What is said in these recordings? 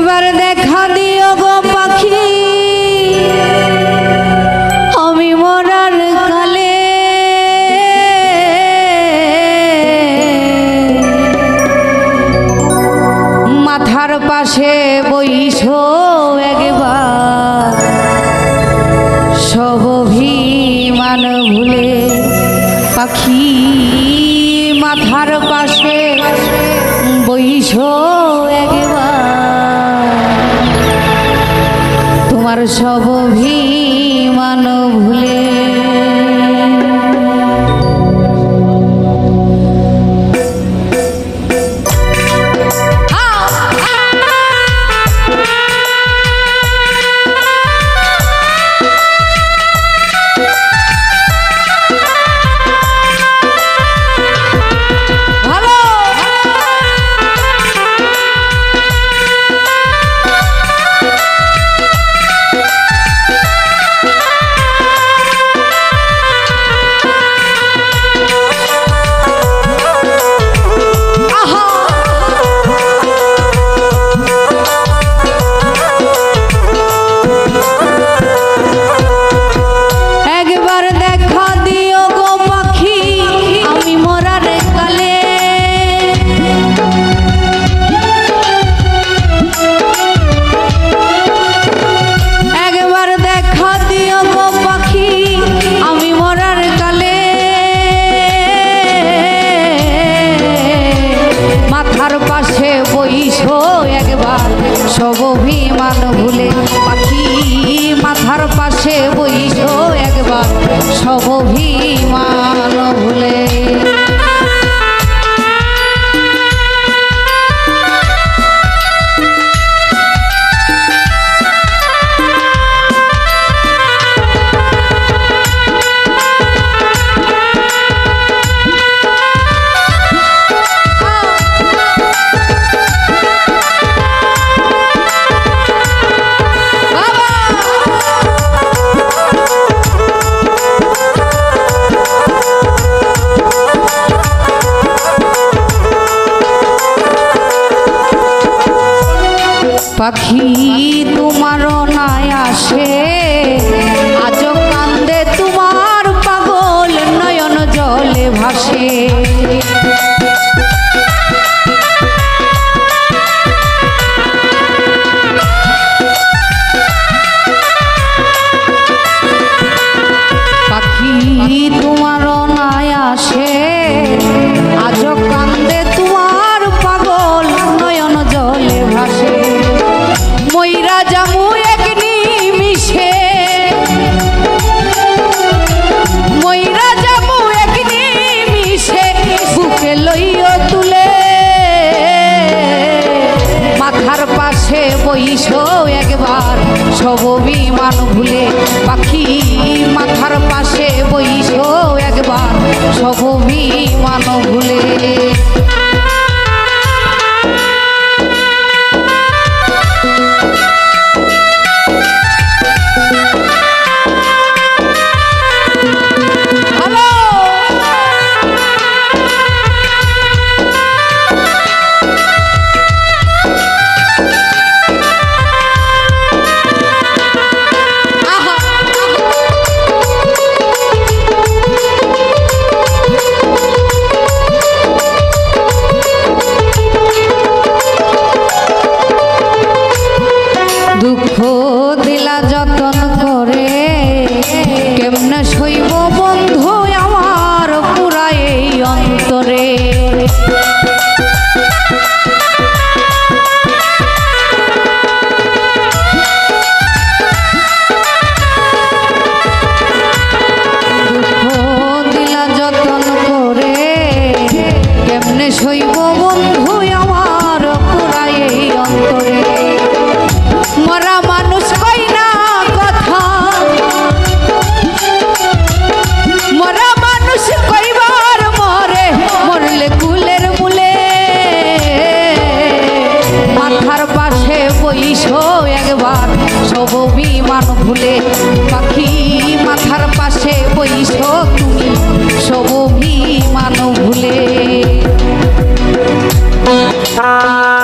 একবার দেখা দিও গো পাখি আমি মরার কালে মাথার পাশে বইসো একবার সব অভিমান ভুলে পাখি মাথার পাশে বইসো একবার তোমার সব অভিমান ভুলে সব অভিমান ভুলে পাখি মাথার পাশে বইসো একবার সব অভিমান ভুলে পাখি তোমার নাই আসে আজ কান্দে তোমার পাগল নয়ন জলে ভাসে পাখি তোমার নাই আসে আজ কান্দে তোমার পাগল নয়ন জলে ভাসে ময়রা জামু এক নিমিষে ময়রা জামু এক নিমিষে বুকে লইও তুলে মাথার পাশে বইসো একবার সব অভিমান ভুলে পাখি মাথার পাশে বইসো একবার সব অভিমান ভুলে দুঃখ দিলা যতন করে কেমনে সইব বন্ধু আমার পুরা এই অন্তরে দুঃখ দিলা যতন করে কেমনে সইব বন্ধু আমার পুরা এই অন্তরে মরা মানুষ কই না কথা মরা মানুষ কইবার মরে মরলে কুলের মূলে মাথার পাশে বইসো একবার সব অভিমান ভুলে পাখি মাথার পাশে বইসো তুমি সব অভিমান ভুলে Ah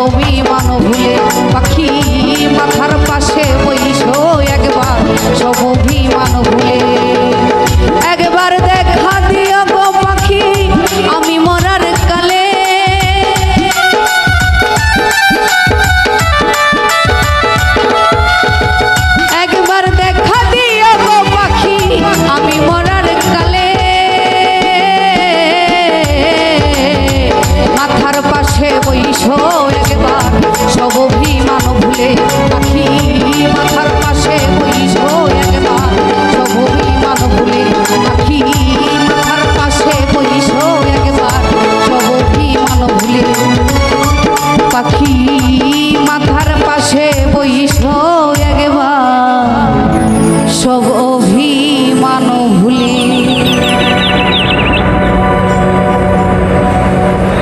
অভিমান ভুলে পাখি মাথার পাশে বইসো একবার সব অভিমান ভুলে একবার দেখা দিও গো পাখি আমি মরার কালে একবার দেখা দিও গো পাখি আমি মরার কালে মাথার পাশে বইসো একবার সব অভিমান ভুলে পাখি মাথার